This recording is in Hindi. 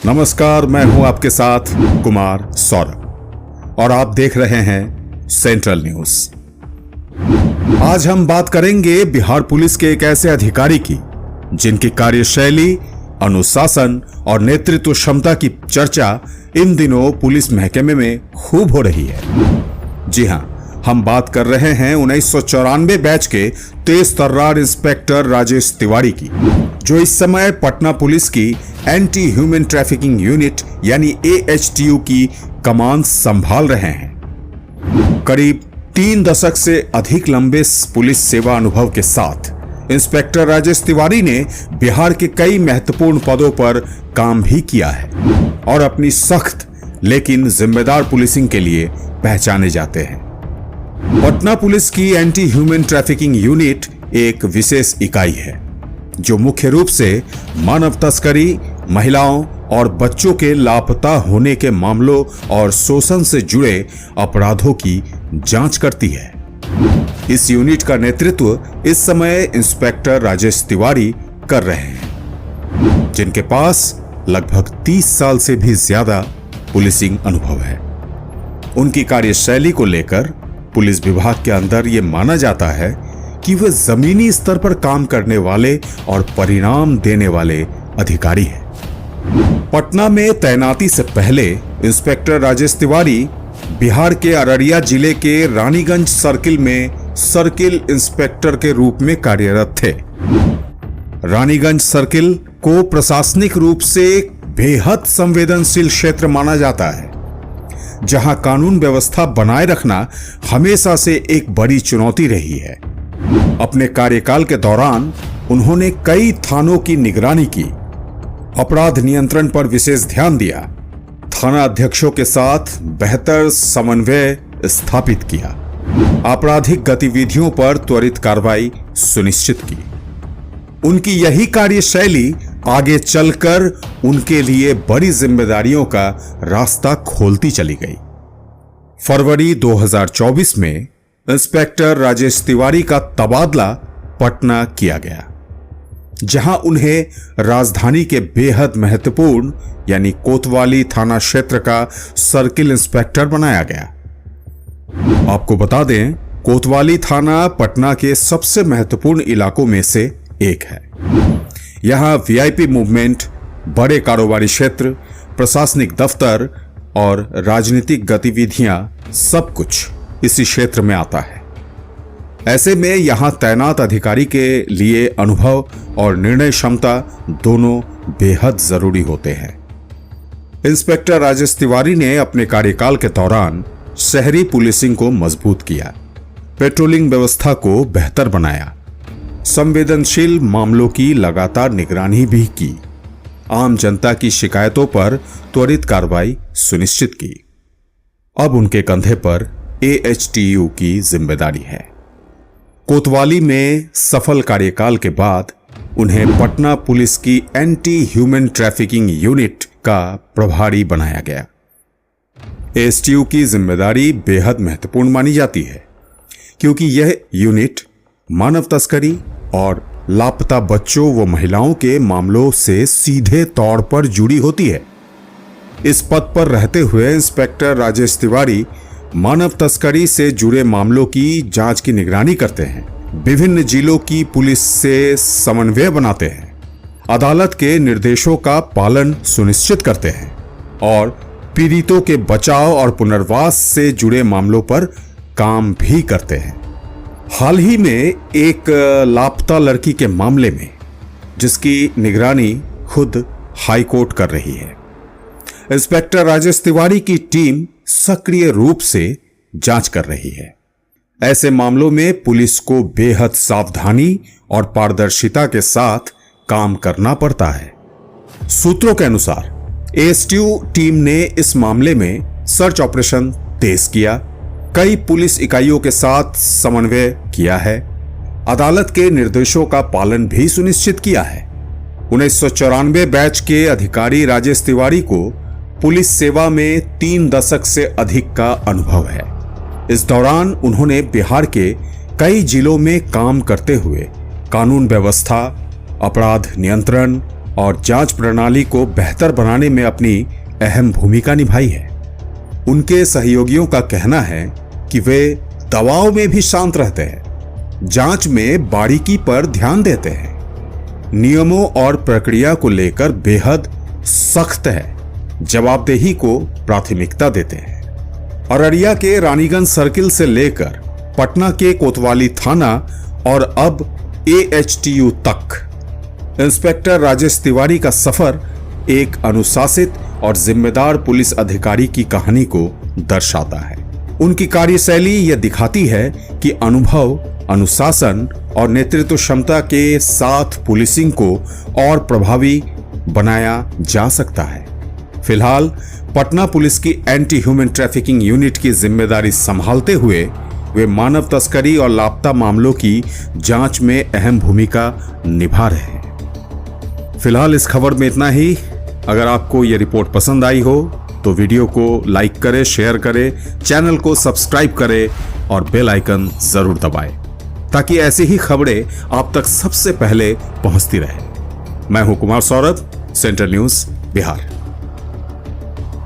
नमस्कार, मैं हूं आपके साथ कुमार सौरभ और आप देख रहे हैं सेंट्रल न्यूज। आज हम बात करेंगे बिहार पुलिस के एक ऐसे अधिकारी की जिनकी कार्यशैली, अनुशासन और नेतृत्व क्षमता की चर्चा इन दिनों पुलिस महकमे में खूब हो रही है। जी हां, हम बात कर रहे हैं 1994 बैच के तेज तर्रार इंस्पेक्टर राजेश तिवारी की, जो इस समय पटना पुलिस की एंटी ह्यूमन ट्रैफिकिंग यूनिट यानी AHTU की कमान संभाल रहे हैं। करीब 3 दशक से अधिक लंबे पुलिस सेवा अनुभव के साथ इंस्पेक्टर राजेश तिवारी ने बिहार के कई महत्वपूर्ण पदों पर काम भी किया है और अपनी सख्त लेकिन जिम्मेदार पुलिसिंग के लिए पहचाने जाते हैं। पटना पुलिस की एंटी ह्यूमन ट्रैफिकिंग यूनिट एक विशेष इकाई है जो मुख्य रूप से मानव तस्करी, महिलाओं और बच्चों के लापता होने के मामलों और शोषण से जुड़े अपराधों की जांच करती है। इस यूनिट का नेतृत्व इस समय इंस्पेक्टर राजेश तिवारी कर रहे हैं, जिनके पास लगभग 30 साल से भी ज्यादा पुलिसिंग अनुभव है। उनकी कार्यशैली को लेकर पुलिस विभाग के अंदर यह माना जाता है कि वे जमीनी स्तर पर काम करने वाले और परिणाम देने वाले अधिकारी हैं। पटना में तैनाती से पहले इंस्पेक्टर राजेश तिवारी बिहार के अररिया जिले के रानीगंज सर्किल में सर्किल इंस्पेक्टर के रूप में कार्यरत थे। रानीगंज सर्किल को प्रशासनिक रूप से बेहद संवेदनशील क्षेत्र माना जाता है, जहां कानून व्यवस्था बनाए रखना हमेशा से एक बड़ी चुनौती रही है। अपने कार्यकाल के दौरान उन्होंने कई थानों की निगरानी की, अपराध नियंत्रण पर विशेष ध्यान दिया, थाना अध्यक्षों के साथ बेहतर समन्वय स्थापित किया, आपराधिक गतिविधियों पर त्वरित कार्रवाई सुनिश्चित की। उनकी यही कार्यशैली आगे चलकर उनके लिए बड़ी जिम्मेदारियों का रास्ता खोलती चली गई। फरवरी 2024 में इंस्पेक्टर राजेश तिवारी का तबादला पटना किया गया, जहां उन्हें राजधानी के बेहद महत्वपूर्ण यानी कोतवाली थाना क्षेत्र का सर्किल इंस्पेक्टर बनाया गया। आपको बता दें, कोतवाली थाना पटना के सबसे महत्वपूर्ण इलाकों में से एक है। यहां VIP मूवमेंट, बड़े कारोबारी क्षेत्र, प्रशासनिक दफ्तर और राजनीतिक गतिविधियां सब कुछ इसी क्षेत्र में आता है। ऐसे में यहां तैनात अधिकारी के लिए अनुभव और निर्णय क्षमता दोनों बेहद जरूरी होते हैं। इंस्पेक्टर राजेश तिवारी ने अपने कार्यकाल के दौरान शहरी पुलिसिंग को मजबूत किया, पेट्रोलिंग व्यवस्था को बेहतर बनाया, संवेदनशील मामलों की लगातार निगरानी भी की, आम जनता की शिकायतों पर त्वरित कार्रवाई सुनिश्चित की। अब उनके कंधे पर AHTU की जिम्मेदारी है। कोतवाली में सफल कार्यकाल के बाद उन्हें पटना पुलिस की एंटी ह्यूमन ट्रैफिकिंग यूनिट का प्रभारी बनाया गया। AHTU की जिम्मेदारी बेहद महत्वपूर्ण मानी जाती है, क्योंकि यह यूनिट मानव तस्करी और लापता बच्चों व महिलाओं के मामलों से सीधे तौर पर जुड़ी होती है। इस पद पर रहते हुए इंस्पेक्टर राजेश तिवारी मानव तस्करी से जुड़े मामलों की जांच की निगरानी करते हैं, विभिन्न जिलों की पुलिस से समन्वय बनाते हैं, अदालत के निर्देशों का पालन सुनिश्चित करते हैं और पीड़ितों के बचाव और पुनर्वास से जुड़े मामलों पर काम भी करते हैं। हाल ही में एक लापता लड़की के मामले में, जिसकी निगरानी खुद हाईकोर्ट कर रही है, इंस्पेक्टर राजेश तिवारी की टीम सक्रिय रूप से जांच कर रही है। ऐसे मामलों में पुलिस को बेहद सावधानी और पारदर्शिता के साथ काम करना पड़ता है। सूत्रों के अनुसार AHTU टीम ने इस मामले में सर्च ऑपरेशन तेज किया, कई पुलिस इकाइयों के साथ समन्वय किया है, अदालत के निर्देशों का पालन भी सुनिश्चित किया है। 1994 बैच के अधिकारी राजेश तिवारी को पुलिस सेवा में 3 दशक से अधिक का अनुभव है। इस दौरान उन्होंने बिहार के कई जिलों में काम करते हुए कानून व्यवस्था, अपराध नियंत्रण, और जांच प्रणाली को बेहतर बनाने में अपनी अहम भूमिका निभाई है। उनके सहयोगियों का कहना है कि वे दबाव में भी शांत रहते हैं, जांच में बारीकी पर ध्यान देते हैं, नियमों और प्रक्रिया को लेकर बेहद सख्त है, जवाबदेही को प्राथमिकता देते हैं। अररिया के रानीगंज सर्किल से लेकर पटना के कोतवाली थाना और अब AHTU तक इंस्पेक्टर राजेश तिवारी का सफर एक अनुशासित और जिम्मेदार पुलिस अधिकारी की कहानी को दर्शाता है। उनकी कार्यशैली यह दिखाती है कि अनुभव, अनुशासन और नेतृत्व क्षमता के साथ पुलिसिंग को और प्रभावी बनाया जा सकता है। फिलहाल पटना पुलिस की एंटी ह्यूमन ट्रैफिकिंग यूनिट की जिम्मेदारी संभालते हुए वे मानव तस्करी और लापता मामलों की जांच में अहम भूमिका निभा रहे हैं। फिलहाल इस खबर में इतना ही। अगर आपको यह रिपोर्ट पसंद आई हो तो वीडियो को लाइक करें, शेयर करें, चैनल को सब्सक्राइब करें और बेल आइकन जरूर दबाएं ताकि ऐसी ही खबरें आप तक सबसे पहले पहुंचती रहे। मैं हूं कुमार सौरभ, सेंट्रल न्यूज बिहार।